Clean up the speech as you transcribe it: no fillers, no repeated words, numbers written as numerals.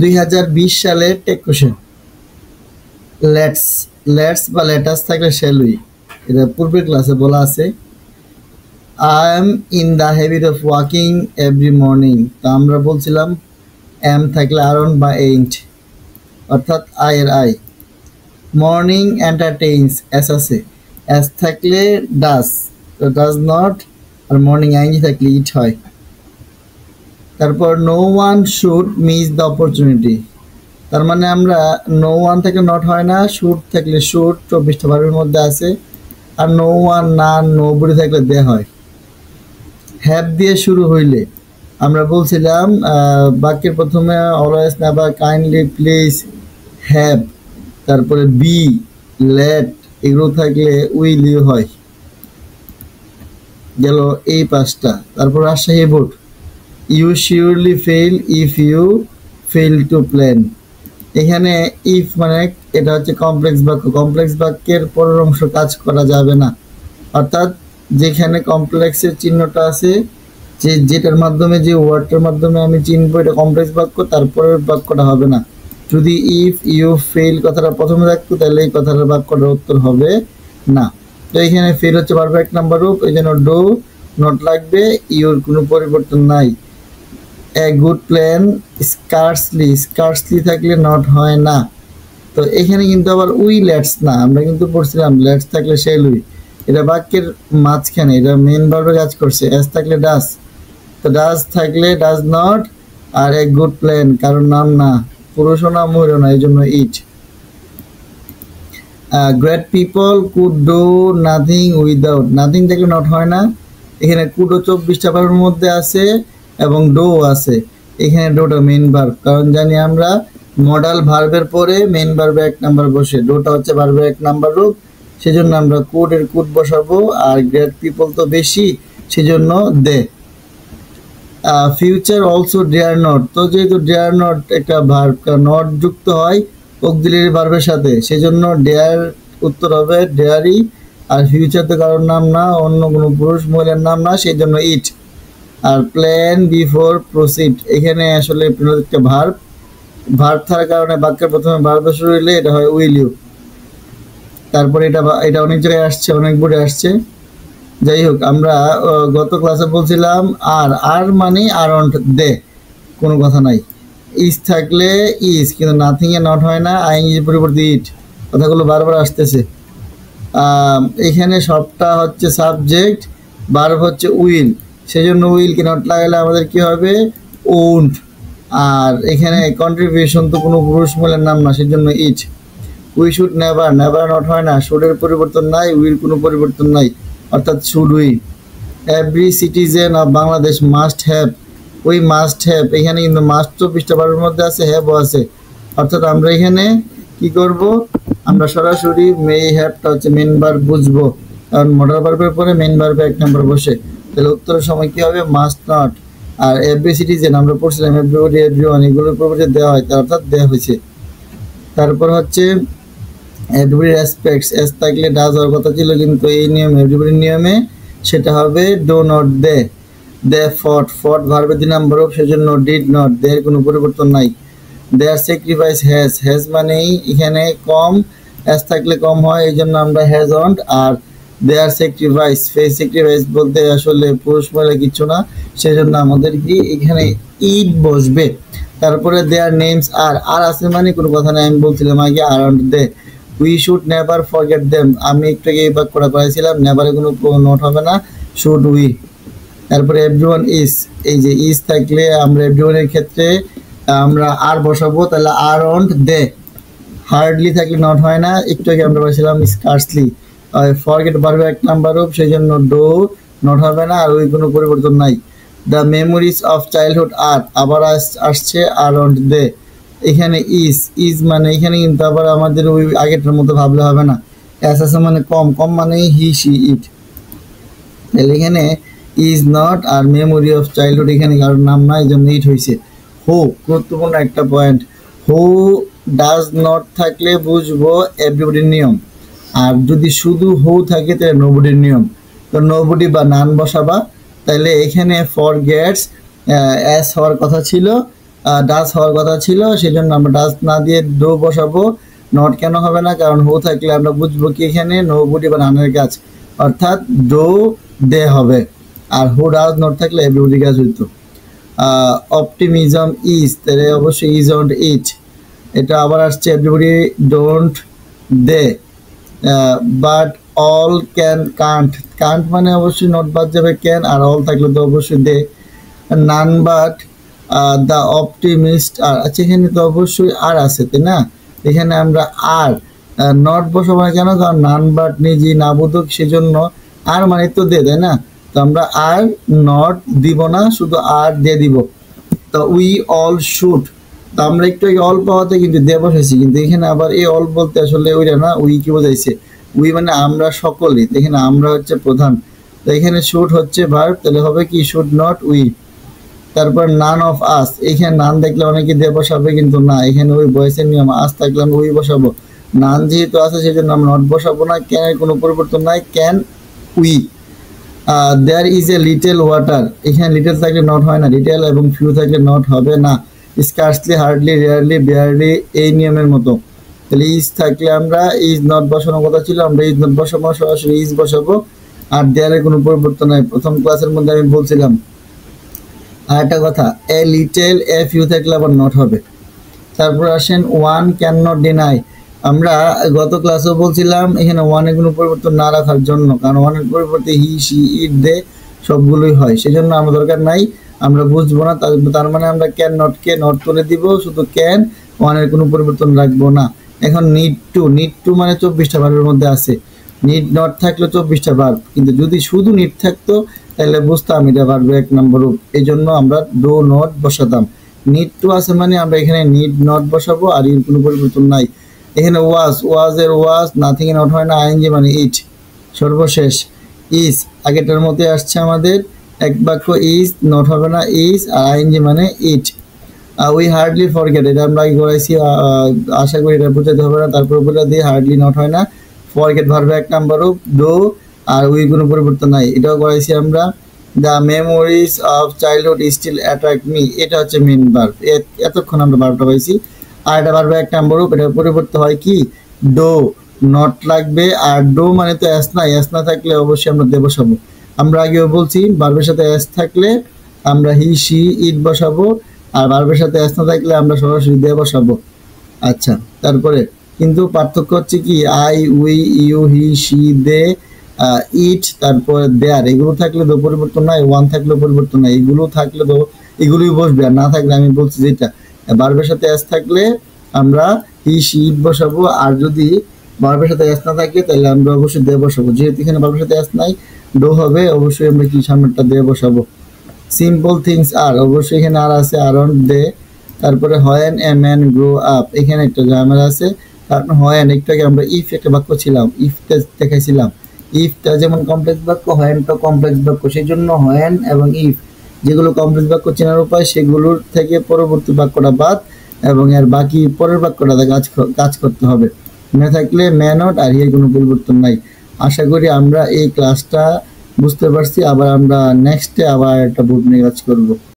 2020 সালে take question. Let's বা let us থাকলে শ্যাল উই, এটা পূর্বের ক্লাসে বলা আছে। I am in the habit of walking every morning, তো আমরা বলছিলাম এম থাকলে আরন বা এইন্ট, অর্থাৎ আই এর আই। মর্নিং এন্টারটেইনস, এস আছে, এস থাকলে ডাস, তো ডাজ নট, আর মর্নিং আইনজি থাকলে ইট হয়। তারপর no one should miss the opportunity, তার মানে আমরা নো ওয়ান থেকে নট হয় না, শুড থাকলে শুড 24টা ভার্বের মধ্যে আছে, আর নো ওয়ান না নোবডি থাকলে দে হয়। হ্যাভ দিয়ে শুরু হইলে আমরা বলছিলাম বাক্যের প্রথমে always, never, kindly, please, have, তারপরে বি, লেট এগুলো থাকলে উইল ইউ হয়। গেল এই 5টা। তারপর Rajshahi board, you surely fail if you fail to plan, এখানে ইফ মানে এটা হচ্ছে কমপ্লেক্স বাক্য, কমপ্লেক্স বাক্যের পরের অংশ কাজ করা যাবে না, অর্থাৎ যেখানে কমপ্লেক্সের চিহ্নটা আছে, যেটার মাধ্যমে, যে ওয়ার্ডটার মাধ্যমে আমি চিনবো এটা কমপ্লেক্স বাক্য, তারপরের বাক্যটা হবে না। যদি ইফ ইউ ফেল কথাটা প্রথমে থাকতো তাহলে এই কথাটার বাক্যটার উত্তর হবে না। তো এখানে ফেল হচ্ছে ভার্ব 1 নাম্বার রূপ, এই জন্য ডু নট লাগবে, ইউর কোনো পরিবর্তন নাই। এ গুড প্ল্যান, স্কার্সলি থাকলে নট হয় না। তো এখানে কিন্তু আবার উই লেটস না, আমরা কিন্তু পড়ছিলাম লেটস থাকলে শ্যাল উই, এটা বাক্যের মাঝখানে, এটা মেন ভার্বে কাজ করছে। এস থাকলে ডাস, তো ডাস থাকলে ডাজ নট, আর এ গুড প্ল্যান কারণ নাম না, পুরুষও না মহিলা না, এই জন্য it. Great people could do nothing without, nothing থাকলে নট হয় না, এখানে কুডও 24টা ভার্বের মধ্যে আছে এবং ডো আছে, এখানে ডোটা মেন ভার্ব, কারণ জানি আমরা মডাল ভার্বের পরে মেন ভার্বে 1 নাম্বার বসে, ডোটা হচ্ছে ভার্বের 1 নাম্বার রূপ, সেজন্য আমরা কুড এর কুড বসাবো, আর গ্রেট পিপল তো বেশি সেজন্য দে। ফিউচার অলসো ডেয়ার নট, তো যেহেতু ডেয়ার নট একটা ভার্ব, নট যুক্ত হয় অক্সিলারি ভার্বের সাথে, সেজন্য ডেয়ার উত্তর হবে ডেয়ারি, আর ফিউচার তো কারোর নাম না, অন্য কোনো পুরুষ মহিলার নাম না, সেই জন্য ইট। আর প্ল্যান বিফোর প্রসিড, এখানে আসলে একটা ভার্ব থাকার কারণে বাক্যের প্রথমে ভার্ব শুরু হইলে এটা হয় উইল ইউ। তারপরে এটা অনেক জায়গায় আসছে, অনেক বোর্ডে আসছে। যাই হোক, আমরা গত ক্লাসে বলছিলাম আর মানে আরন্ট দে, কোনো কথা নাই। ইজ থাকলে ইজ, কিন্তু নাথিং এ নট হয় না, আইএনজি পরিবর্তে ইট, কথাগুলো বারবার আসতেছে। এখানে সবটা হচ্ছে সাবজেক্ট, ভার্ব হচ্ছে উইল, সেজন্য উইল কি নট লাগালে আমাদের কি হবে ওন্ট, আর এখানে কন্ট্রিবিউশন তো কোনো পুরুষ মহিলার নাম না, সেজন্য it. We should never, never not হয় না, শুডের পরিবর্তন নাই, উইল কোনো পরিবর্তন নাই, অর্থাৎ should we. Every citizen of Bangladesh must have, we must have, এখানে কিন্তু মাস্ট 24টা ভার্বের মধ্যে আছে, হ্যাভও আছে, অর্থাৎ আমরা এখানে কি করব, আমরা সরাসরি মে হ্যাভটা হচ্ছে মেন ভার্ব বুঝবো, কারণ মডাল ভার্বের পরে মেন ভার্বে 1 নাম্বার বসে, তাহলে উত্তরের সময় কি হবে মাস্ট নট। আর এভরি সিটিজেন আমরা পড়ছিলাম এভরিবডি, এভরিওয়ান, এগুলোর পরিবর্তে দেওয়া হয়, অর্থাৎ দেওয়া হয়েছে। তারপর হচ্ছে এভরিবডি রেসপেক্টস, এস থাকলে ডাজ হওয়ার কথা ছিল, কিন্তু এই নিয়মে এভরিবডির নিয়মে সেটা হবে ডো নট দে। দে ফট ভার্বের 2 নাম্বার রূপ, সেজন্য ডিড নট, দের কোনো পরিবর্তন নাই। দেয়ার স্যাক্রিফাইস হ্যাজ মানেই এখানে কম, এস থাকলে কম হয়, এই জন্য আমরা হ্যাজ অন্ট, আর দেয়ার স্যাক্রিফাইস বলতে আসলে পুরুষ মহিলা কিছু না, সেজন্য আমাদের কি এখানে ইট বসবে। তারপরে দেয়ার নেমস আর আছে মানে কোনো কথা নাই, আমি বলছিলাম আগে around they. We should never forget them, আমি একটু আগে এই বাক্যটা করেছিলাম, নেভারে কোনো নোট হবে না, শুড উই। তারপরে এভরিওয়ান ইজ, এই যে ইজ থাকলে আমরা এভরিওয়ানের ক্ষেত্রে আমরা আর বসাবো, তাহলে আরন্ট দে। হার্ডলি থাকলে নট হয় না, একটু আগে আমরা বলেছিলাম স্কার্সলি। ফরগেট ভার্বে 1 নাম্বার রূপ, সেই জন্য ডো নট হবে না, আর ওই কোনো পরিবর্তন নাই। দ্য মেমোরিজ অফ চাইল্ডহুড আবার আসছে আরন্ট দে, এখানে ইজ মানে এখানে কিন্তু আবার আমাদের ওই আগেরটার মতো ভাবলে হবে না, এস আছে মানে কম মানে হি সি ইট, তাহলে এখানে ইজ নট, আর মেমোরি অফ চাইল্ডহুড এখানে কারোর নাম না, এই জন্য ইট হয়েছে। হু, গুরুত্বপূর্ণ একটা পয়েন্ট, হু ডাজ নট থাকলে বুঝবো এভরিবডির নিয়ম, আর যদি শুধু হু থাকে তাহলে নোবডির নিয়ম, তো নোবডি বা নান বসাবা, তাহলে এখানে ফরগেটস এস হওয়ার কথা ছিল, ডাস হওয়ার কথা ছিল, সেজন্য আমরা ডাস না দিয়ে ডো বসাবো। নট কেন হবে না, কারণ হু থাকলে আমরা বুঝবো কি এখানে নোবডি বা নানের কাজ, অর্থাৎ ডো দে হবে। আর হু ডাজ নট থাকলে এভরিবডি কাজ হইতো। অপটিমিজম ইজ, তাহলে অবশ্যই ইজ অন্ট ইট। এটা আবার আসছে everybody don't they, but all can can't. Can't মানে অবশ্যই নট বাদ যাবে ক্যান, আর অল থাকলে তো অবশ্যই দে। নান বাট দ্য অপটিমিস্ট আর, আচ্ছা এখানে তো অবশ্যই আর আছে তাই না, এখানে আমরা আর নট বসাবো না কেন, কারণ নান বাট নিজেই না বোধক, সেজন্য আর মানে তো দে, তাই না, তো আমরা আর নট দিব না, শুধু আর দিয়ে দিব। তো উই অল শুড, তো আমরা একটু আগে অল পাওয়াতে কিন্তু দে বসাইছি, কিন্তু এখানে আবার এই অল বলতে আসলে ওইটা না, উই কি বোঝাইছে, উই মানে আমরা সকলেই, এখানে আমরা হচ্ছে প্রধান, তো এখানে শুড হচ্ছে ভার্ব, তাহলে হবে কি শুড নট উই। তারপর নান অফ আস, এখানে নান দেখলে অনেকে দে বসাবে, কিন্তু না, এখানে ওই বয়সের নিয়ম, আস থাকলে আমরা উই বসাবো। নান যেহেতু আছে সেজন্য আমরা নট বসাবো না, ক্যানের কোনো পরিবর্তন নাই, can we. There is a little water, এখানে লিটল থাকলে নট হয় না, লিটল এবং ফিউ থাকলে নট হবে না। স্কার্সলি, হার্ডলি, রেয়ারলি, বেয়ারলি, এই নিয়মের মতো। তাহলে ইজ থাকলে আমরা ইজ নট বসানোর কথা ছিল, আমরা ইজ নট বসাবো, সরাসরি ইজ বসাবো। আর দেয়ারের কোনো পরিবর্তন নাই, প্রথম ক্লাসের মধ্যে আমি বলছিলাম। আর একটা কথা, এ লিটেল, এ ফিউ থাকলে আবার নট হবে। তারপর আসেন ওয়ান ক্যান নট ডিনাই, আমরা গত ক্লাসেও বলছিলাম এখানে ওয়ানের কোনো পরিবর্তন না রাখার জন্য, কারণ ওয়ানের পরিবর্তে হি, সি, ইট, দে সবগুলোই হয়, সেজন্য আমার দরকার নাই, আমরা বুঝবো না। তার মানে আমরা ক্যান নটকে নট তুলে দিব, শুধু ক্যান, ওয়ানের কোনো পরিবর্তন রাখবো না। এখন নিড টু, নিড টু মানে 24টা ভার্বের মধ্যে আছে, নিড নট থাকলে 24টা ভার্ব, কিন্তু যদি শুধু নিড থাকতো তাহলে বুঝতাম এটা ভার্বের 1 নম্বর রূপ, এই জন্য আমরা ডো নট বসাতাম। নিড টু আছে মানে আমরা এখানে নিড নট বসাবো, আর এর কোনো পরিবর্তন নাই। এখানে ওয়াজ, ওয়াজের ওয়াজ, নাথিং এ নট হয় না, আইএনজি মানে ইট। সর্বশেষ ইজ, আগেটার মধ্যে আসছে আমাদের এক বাক্য, ইজ নট হবে না, ইজ, আর আইএনজি মানে ইট। উই হার্ডলি ফরগেট, এটা আমরা আগে করাইছি, আশা করি এটা বোঝাতে হবে না, তারপর বলে দিয়ে হার্ডলি নট হয় না, ফরগেট ভার্বে 1 নম্বর রূপ, ডো আর উই কোনো পরিবর্তন নাই, এটাও করাইছি আমরা। The memories of childhood still attract me, এটা হচ্ছে মেন ভার্ব, এতক্ষণ আমরা ভার্বটা পাইছি। আর এটা ভার্বে 1 নম্বর রূপ, এটার পরিবর্তন হয় কি ডো, নট লাগবে, আর ডো মানে তো এস না, এস না থাকলে অবশ্যই আমরা দে বসাবো। আমরা আগেও বলছি ভার্বের সাথে এস থাকলে আমরা হি, সি, ইট বসাবো, আর ভার্বের সাথে এস না থাকলে আমরা সরাসরি দে বসাবো। আচ্ছা, তারপরে কিন্তু পার্থক্য হচ্ছে কি, I, we, you, he, she, they, it, তারপরে দেয়ার, এগুলো থাকলে তো পরিবর্তন নাই, ওয়ান থাকলে পরিবর্তন নাই, এগুলো থাকলে তো এগুলোই বসবে, আর না থাকলে আমি বলছি যেটা ভার্বের সাথে এস থাকলে আমরা হি, সি, ইট বসাবো, আর যদি ভার্বের সাথে এস না থাকে তাহলে আমরা অবশ্যই দে বসাবো, যেহেতু এখানে ভার্বের সাথে এস নাই, ডো হবে, অবশ্যই আমরা কি সামনেরটা দে বসাবো। সিম্পল থিংস আর, অবশ্যই এখানে আর আছে, আর অন দে। তারপরে when a man grow up, এখানে একটা ঝামেলা আছে, কারণ হোয়েন একটু আগে আমরা ইফ একটা বাক্য ছিলাম, ইফটা দেখাইছিলাম, ইফটা যেমন কমপ্লেক্স বাক্য, হোয়েনটা কমপ্লেক্স বাক্য, সেই জন্য হোয়েন এবং ইফ যেগুলো কমপ্লেক্স বাক্য চেনার উপায়, সেগুলোর থেকে পরবর্তী বাক্যটা বাদ এবং এর বাকি পরের বাক্যটাতে কাজ করতে হবে। মে থাকলে মে নট, আর এর কোনো পরিবর্তন নাই। আশা করি আমরা এই ক্লাসটা বুঝতে পারছি, আবার আমরা নেক্সটে আবার একটা বুট নিয়ে কাজ করবো।